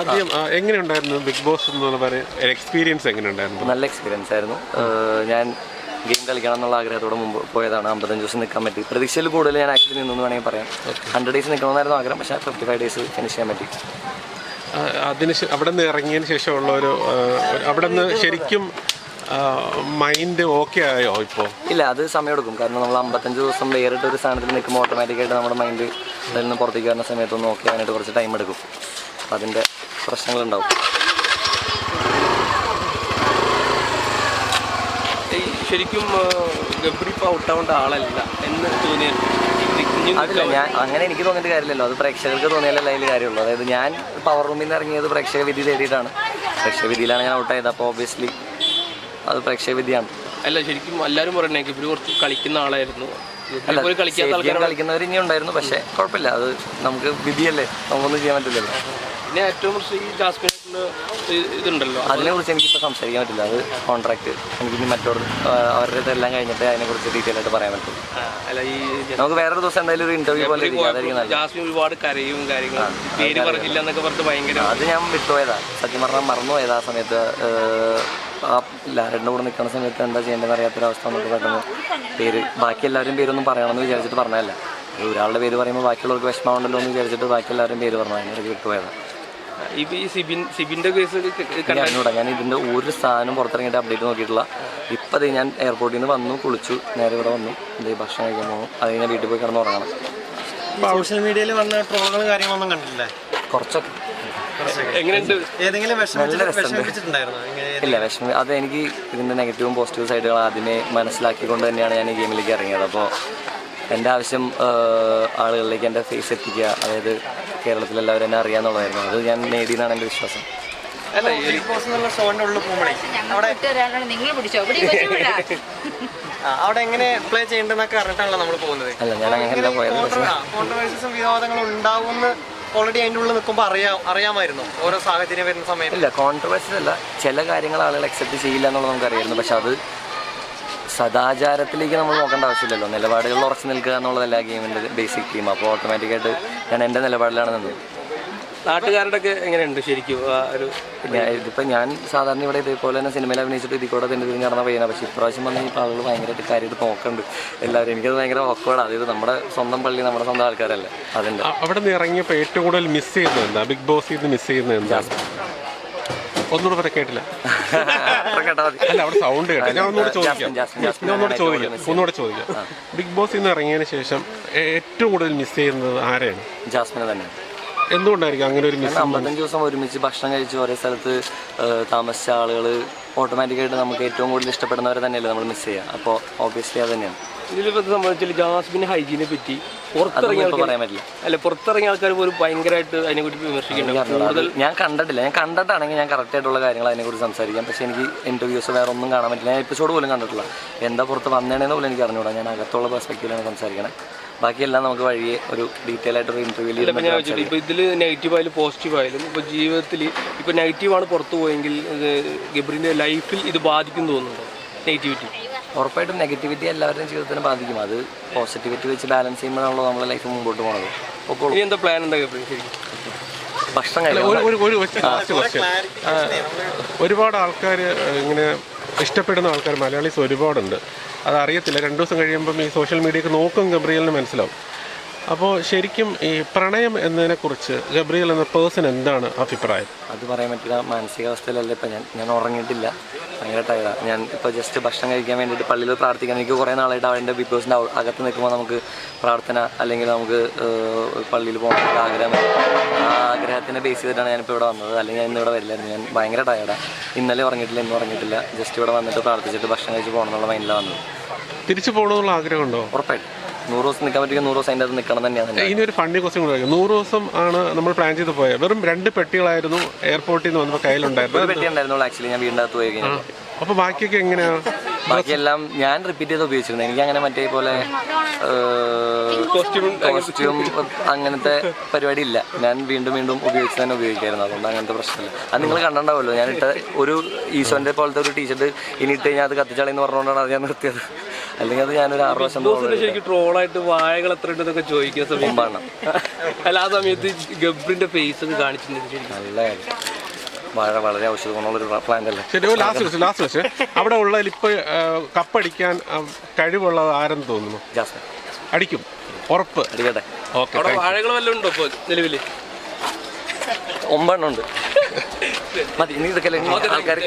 ആദ്യം എങ്ങനെയുണ്ടായിരുന്നു big boss എന്നുള്ള എക്സ്പീരിയൻസ്? എങ്ങനെയുണ്ടായിരുന്നു? നല്ല എക്സ്പീരിയൻസ് ആയിരുന്നു. ഞാൻ ഗെയിം കളിക്കണം എന്നുള്ള ആഗ്രഹത്തോടെ മുമ്പ് പോയതാണ്. 55 ദിവസം നിൽക്കാൻ പറ്റി. പ്രതീക്ഷയിൽ കൂടുതൽ ഞാൻ ആക്ച്വലി നിന്നു വേണമെങ്കിൽ പറയാം. 100 ഡേയ്സ് നിൽക്കണമെന്നായിരുന്നു ആഗ്രഹം, പക്ഷേ 55 ഡേയ്സ് ഫിനിഷ് ചെയ്യാൻ പറ്റി. അവിടെ നിന്ന് ഇറങ്ങിയതിന് ശേഷമുള്ള അവിടെ നിന്ന് ശരിക്കും മൈൻഡ് ഓക്കെ ആയോ ഇപ്പോൾ? ഇല്ല, അത് സമയമെടുക്കും. കാരണം നമ്മൾ 55 ദിവസം വേറിട്ട് ഒരു സ്ഥാനത്തിൽ നിൽക്കുമ്പോൾ ഓട്ടോമാറ്റിക്കായിട്ട് നമ്മുടെ മൈൻഡ് അതിൽ നിന്ന് പുറത്തേക്ക് വരുന്ന സമയത്തൊന്നും ഓക്കെ ആകാനായിട്ട് കുറച്ച് ടൈം എടുക്കും. അപ്പം അതിൻ്റെ പ്രശ്നങ്ങളുണ്ടാവും. ശരിക്കും ഗബ്രി ഇപ്പോൾ ഔട്ടാവേണ്ട ആളല്ല എന്ന് തോന്നിയായിരുന്നു. അതില്ല, ഞാൻ അങ്ങനെ എനിക്ക് തോന്നിയിട്ട് കാര്യമില്ലല്ലോ. അത് പ്രേക്ഷകർക്ക് തോന്നിയാലല്ല അതിൽ കാര്യമുള്ളൂ. അതായത് ഞാൻ പവർ റൂമിൽ നിന്ന് ഇറങ്ങിയത് പ്രേക്ഷക വിധി തേടിയിട്ടാണ്. പ്രേക്ഷക വിധിയിലാണ് ഞാൻ ഔട്ടായത്. അപ്പോൾ ഓബിയസ്ലി അത് പ്രേക്ഷക വിധിയാണ്. അല്ല, ശരിക്കും എല്ലാവരും പറയണേ ഗബ്രി കുറച്ച് കളിക്കുന്ന ആളായിരുന്നു. കളിക്കുന്നവർ ഇനി ഉണ്ടായിരുന്നു, പക്ഷേ കുഴപ്പമില്ല. അത് നമുക്ക് വിധിയല്ലേ, നമുക്കൊന്നും ചെയ്യാൻ പറ്റില്ലല്ലോ. പിന്നെ ഏറ്റവും കുറച്ച് ഈ ജാസ്മിൻ ഇതുണ്ടല്ലോ, അതിനെക്കുറിച്ച് എനിക്കിപ്പോൾ സംസാരിക്കാൻ പറ്റില്ല. അത് കോൺട്രാക്ട് എനിക്കിനി അവരുടെ ഇതെല്ലാം കഴിഞ്ഞിട്ട് അതിനെക്കുറിച്ച് ഡീറ്റെയിൽ ആയിട്ട് പറയാൻ പറ്റും. അല്ല, ഈ നമുക്ക് വേറൊരു ദിവസം എന്തായാലും ഒരു ഇന്റർവ്യൂ പോലെ ജാസ്മിൻ ഒരുപാട് കരയും കാര്യങ്ങളും പേര് പറഞ്ഞില്ല എന്നൊക്കെ പറഞ്ഞിട്ട് ഭയങ്കര അത് ഞാൻ വിട്ടുപോയതാ. സത്യം പറഞ്ഞാൽ മറന്നുപോയതാ. ആ സമയത്ത് ലാരൻ്റെ കൂടെ നിൽക്കുന്ന സമയത്ത് എന്താ ചെയ്യേണ്ടതെന്ന് അറിയാത്തൊരവസ്ഥ നമുക്ക് പെട്ടെന്ന് ബാക്കി എല്ലാവരും പേരൊന്നും പറയണമെന്ന് വിചാരിച്ചിട്ട് പറഞ്ഞതല്ല. ഒരാളുടെ പേര് പറയുമ്പോൾ ബാക്കിയുള്ളവർക്ക് വിഷമമുണ്ടല്ലോ എന്ന് വിചാരിച്ചിട്ട് ബാക്കി എല്ലാവരും പേര് പറഞ്ഞു. അതിനൊക്കെ വിട്ടുപോയതാണ്. ഇപ്പോൾ ഈ സിബിൻ്റെ കേസ് കണ്ടുകൂടാ. ഞാൻ ഇതിൻ്റെ ഒരു സാധനം പുറത്തിറങ്ങിയിട്ട് അപ്ഡേറ്റ് നോക്കിയിട്ടില്ല. ഇപ്പം അത് ഞാൻ എയർപോർട്ടിൽ നിന്ന് വന്നു, കുളിച്ചു, നേരെ ഇവിടെ വന്നു, ഭക്ഷണം കഴിക്കാൻ പോകും. അത് കഴിഞ്ഞാൽ വീട്ടിൽ പോയി കിടന്ന് ഉറങ്ങണം. സോഷ്യൽ മീഡിയയിൽ വന്ന ട്രോളുകളും കാര്യങ്ങളൊന്നും കണ്ടില്ലേ? കുറച്ചൊക്കെ. ഇല്ല, വിഷമം അത് എനിക്ക് ഇതിൻ്റെ നെഗറ്റീവും പോസിറ്റീവ് സൈഡുകൾ ആദ്യമേ മനസ്സിലാക്കിക്കൊണ്ട് തന്നെയാണ് ഞാൻ ഈ ഗെയിമിലേക്ക് ഇറങ്ങിയത്. അപ്പോൾ എൻ്റെ ആവശ്യം ആളുകളിലേക്ക് എൻ്റെ ഫേസ് എത്തിക്കുക, അതായത് കേരളത്തിലെല്ലാവരും എന്നെ അറിയാമെന്നുള്ളതായിരുന്നു. അത് ഞാൻ നേടിയെന്നാണ് എൻ്റെ വിശ്വാസം. അവിടെ എങ്ങനെ പ്ലേ ചെയ്യേണ്ടതെന്നൊക്കെ അറിഞ്ഞിട്ടാണല്ലോ നമ്മൾ പോകുന്നത്. അല്ല, ഞാൻ അങ്ങനെയല്ല പോയത്. കോൺട്രവേഴ്സീസും വിവാദങ്ങളും ഉണ്ടാവുമെന്ന് ഓൾറെഡി അതിൻ്റെ ഉള്ളിൽ നിൽക്കുമ്പോൾ അറിയാമായിരുന്നു ഓരോ സാഹചര്യം വരുന്ന സമയത്ത്? ഇല്ല, കോൺട്രവേഴ്സീസ് അല്ല. ചില കാര്യങ്ങൾ ആളുകൾ അക്സെപ്റ്റ് ചെയ്യില്ല എന്നുള്ളത് നമുക്കറിയായിരുന്നു. പക്ഷെ അത് സദാചാരത്തിലേക്ക് നമ്മൾ നോക്കേണ്ട ആവശ്യമില്ലല്ലോ. നിലപാടുകളിൽ ഉറച്ചു നിൽക്കുക എന്നുള്ളതല്ല ഗെയിമിൻ്റെ ബേസിക് തീം. അപ്പോൾ ഓട്ടോമാറ്റിക്കായിട്ട് ഞാൻ എൻ്റെ നിലപാടിലാണ് നിന്നത്. നാട്ടുകാരുടെ ഒക്കെ എങ്ങനെയുണ്ട് ശരിക്കും? ഇതിപ്പോൾ ഞാൻ സാധാരണ ഇവിടെ ഇതേപോലെ തന്നെ സിനിമയിൽ അഭിനയിച്ചിട്ട് ഇതിൽ കൂടെ തിരിഞ്ഞ് നടന്ന പയ്യനാണ്. പക്ഷേ ഇപ്രാവശ്യം വന്ന് ഇപ്പോൾ ആളുകൾ ഭയങ്കരമായിട്ട് കാര്യമായിട്ട് നോക്കുന്നുണ്ട് എല്ലാവരും. എനിക്കത് ഭയങ്കര ഓക്വേർഡ്. അതായത് നമ്മുടെ സ്വന്തം പള്ളി, നമ്മുടെ സ്വന്തം ആൾക്കാരല്ലേ. അതിൻ്റെ അവിടെ നിന്ന് ഇറങ്ങിയപ്പോൾ ഏറ്റവും കൂടുതൽ മിസ് ചെയ്യുന്നത് എന്താ? ബിഗ് ബോസിൽ നിന്ന് മിസ് ചെയ്യുന്നത് എന്താ? ഒന്നുകൂടെ പറയാൻ കേട്ടില്ല. അല്ല, അവിടെ സൗണ്ട് കേട്ടോ. ഞാൻ ഒന്നുകൂടെ ചോദിക്കാം. ബിഗ് ബോസിൽ നിന്ന് ഇറങ്ങിയതിന് ശേഷം ഏറ്റവും കൂടുതൽ മിസ് ചെയ്യുന്നത് ആരെയാണ്? ജാസ്മിനെ തന്നെ. എന്തുകൊണ്ടായിരിക്കും അങ്ങനെ ഒരു മിസ്? 55 ദിവസം ഒരുമിച്ച് ഭക്ഷണം കഴിച്ച് ഒരേ സ്ഥലത്ത് താമസിച്ച ആളുകൾ ഓട്ടോമാറ്റിക്കായിട്ട് നമുക്ക് ഏറ്റവും കൂടുതൽ ഇഷ്ടപ്പെടുന്നവരെ തന്നെയല്ലേ നമ്മൾ മിസ് ചെയ്യുക. അപ്പോൾ ഓബിയസ്ലി അത് തന്നെയാണ്. ഇതിലിപ്പോൾ സംബന്ധിച്ചാൽ ജാസ്മിൻ്റെ ഹൈജീനെ പറ്റി പറയാൻ പറ്റില്ല. അല്ല, പുറത്തിറങ്ങിയ ആൾക്കാർ പോലും ഭയങ്കരമായിട്ട് അതിനെക്കുറിച്ച് വിമർശിക്കുന്നുണ്ട്. ഞാൻ കണ്ടിട്ടില്ല. ഞാൻ കണ്ടിട്ടാണെങ്കിൽ ഞാൻ കറക്റ്റായിട്ടുള്ള കാര്യങ്ങൾ അതിനെക്കുറിച്ച് സംസാരിക്കാം. പക്ഷേ എനിക്ക് ഇൻ്റർവ്യൂസ് വേറെ ഒന്നും കാണാൻ പറ്റില്ല. ഞാൻ എപ്പിസോഡ് പോലും കണ്ടിട്ടില്ല. എന്താ പുറത്ത് വന്നേണെന്ന് പോലും എനിക്ക് അറിഞ്ഞുകൂടാ. ഞാൻ അകത്തുള്ള പെർസ്പെക്റ്റീവിലാണ് സംസാരിക്കണം. ബാക്കിയെല്ലാം നമുക്ക് വഴിയെ ഒരു ഡീറ്റെയിൽ ആയിട്ടൊരു ഇൻ്റർവ്യൂവിൽ. ഇപ്പോൾ ഇതിൽ നെഗറ്റീവായാലും പോസിറ്റീവായാലും ഇപ്പോൾ ജീവിതത്തിൽ ഇപ്പോൾ നെഗറ്റീവാണ് പുറത്തു പോയെങ്കിൽ ഗബ്രിൻ്റെ ലൈഫിൽ ഇത് ബാധിക്കും തോന്നുന്നുണ്ടോ നെഗറ്റിവിറ്റി? ഉറപ്പായിട്ടും നെഗറ്റിവിറ്റി എല്ലാവരുടെയും ജീവിതത്തിന് ബാധിക്കും. അത് പോസിറ്റിവിറ്റി വെച്ച് ബാലൻസ് ചെയ്യുമ്പോഴാണല്ലോ നമ്മുടെ ലൈഫ് മുമ്പോട്ട് പോകുന്നത്. അപ്പോൾ എന്താ പ്ലാൻ എന്താ ഗബ്രി? ശരി, ഭക്ഷണം കഴിക്കും. ഒരുപാട് ആൾക്കാർ ഇങ്ങനെ ഇഷ്ടപ്പെടുന്ന ആൾക്കാർ മലയാളീസ് ഒരുപാടുണ്ട്. അതറിയത്തില്ല. 2 ദിവസം കഴിയുമ്പം ഈ സോഷ്യൽ മീഡിയക്ക് നോക്കും ഗബ്രിയലിന് മനസ്സിലാവും. അപ്പോൾ ശരിക്കും ഈ പ്രണയം എന്നതിനെക്കുറിച്ച് ഗബ്രിയൽ എന്ന പേഴ്സൺ എന്താണ് അഭിപ്രായം? അത് പറയാൻ പറ്റില്ല. മാനസികാവസ്ഥയിലല്ല ഇപ്പം ഞാൻ ഉറങ്ങിയിട്ടില്ല. ഭയങ്കര ടയർഡാണ്. ഞാൻ ഇപ്പോൾ ജസ്റ്റ് ഭക്ഷണം കഴിക്കാൻ വേണ്ടിയിട്ട് പള്ളിയിൽ പ്രാർത്ഥിക്കാൻ. എനിക്ക് കുറേ നാളായിട്ട് അവൻ്റെ ബിഗ് ബോസിൻ്റെ അകത്ത് നിൽക്കുമ്പോൾ നമുക്ക് പ്രാർത്ഥന അല്ലെങ്കിൽ നമുക്ക് പള്ളിയിൽ പോകാനുള്ള ആഗ്രഹം. ആ ആഗ്രഹത്തിനെ ബേസ് ചെയ്തിട്ടാണ് ഞാനിപ്പോൾ ഇവിടെ വന്നത്. അല്ലെങ്കിൽ ഞാൻ ഇന്നിവിടെ വരില്ലായിരുന്നു. ഞാൻ ഭയങ്കര ടയർഡാണ്. ഇന്നലെ ഉറങ്ങിയിട്ടില്ല, ഇന്നും ഉറങ്ങിയിട്ടില്ല. ജസ്റ്റ് ഇവിടെ വന്നിട്ട് പ്രാർത്ഥിച്ചിട്ട് ഭക്ഷണം കഴിച്ച് പോകണം എന്നുള്ള മൈൻഡിലാണ് വന്നത്. തിരിച്ചു പോകണമെന്നുള്ള ആഗ്രഹമുണ്ടോ? ഉറപ്പായിട്ടും 100 ദിവസം നിൽക്കാൻ പറ്റുമെങ്കിൽ 100 ദിവസം അതിൻ്റെ അത് നിൽക്കണം തന്നെയാണ്. ഇനി ഒരു ഫണ്ടി ക്വസ്റ്റ്യൻ കൂടെ. 100 ദിവസം ആണ് നമ്മൾ പ്ലാൻ ചെയ്ത് പോയത്. വെറും 2 പെട്ടികളായിരുന്നു എയർപോർട്ടിൽ നിന്ന് വന്നപ്പോൾ കയ്യിലുണ്ടായിരുന്നു. ഒരു പെട്ടി ഉണ്ടായിരുന്നുള്ളൂ ആക്ച്വലി. ഞാൻ വീടിൻ്റെ അകത്ത് പോയി കഴിഞ്ഞാൽ. അപ്പോൾ ബാക്കിയൊക്കെ എങ്ങനെയാണ്? ബാക്കിയെല്ലാം ഞാൻ റിപ്പീറ്റ് ചെയ്ത് ഉപയോഗിച്ചിരുന്നത്. എനിക്ക് അങ്ങനെ മറ്റേ പോലെ കോസ്റ്റ്യൂം അങ്ങനത്തെ പരിപാടി ഇല്ല. ഞാൻ വീണ്ടും ഉപയോഗിച്ച് തന്നെ ഉപയോഗിക്കായിരുന്നു. അതുകൊണ്ട് അങ്ങനത്തെ പ്രശ്നമില്ല. അത് നിങ്ങൾ കണ്ടിട്ടുണ്ടാവുമല്ലോ. ഞാനിട്ട് ഒരു ഈശോൻ്റെ പോലത്തെ ഒരു ടീഷർട്ട് ഇനി ഇട്ട് കഴിഞ്ഞാൽ അത് കത്തിച്ചാളിന്ന് പറഞ്ഞുകൊണ്ടാണ് അത് ഞാൻ നിർത്തിയത്. അല്ലെങ്കിൽ അത് ഞാനൊരു 6 വർഷം ശരിക്കും ട്രോളായിട്ട് വാഴകൾ എത്ര ഉണ്ടെന്നൊക്കെ ചോദിക്കുന്ന സമയം മുമ്പാണ്. അല്ല ആ സമയത്ത് ഗബ്രിന്റെ ഫേസ് ഒക്കെ കാണിച്ചിട്ടുണ്ട് ശരിക്കും. നല്ല കാര്യം. വാഴ വളരെ ഔഷധ ഗുണമുള്ളൊരു പ്ലാന്റ് അല്ലേ. ശരി, ലാസ്റ്റ് വെച്ച് അവിടെ ഉള്ളതിൽ ഇപ്പോൾ കപ്പടിക്കാൻ കഴിവുള്ളത് ആരെന്ന് തോന്നുന്നു? ജാസ്മിൻ അടിക്കും, ഉറപ്പ്. അടിക്കട്ടെ. ഓക്കെ, അവിടെ വാഴകൾ വല്ലതും ഉണ്ടോ ഇപ്പോൾ നിലവിൽ? 9 ഉണ്ട്. മതി, ഇനി ഇതൊക്കെ ആൾക്കാർ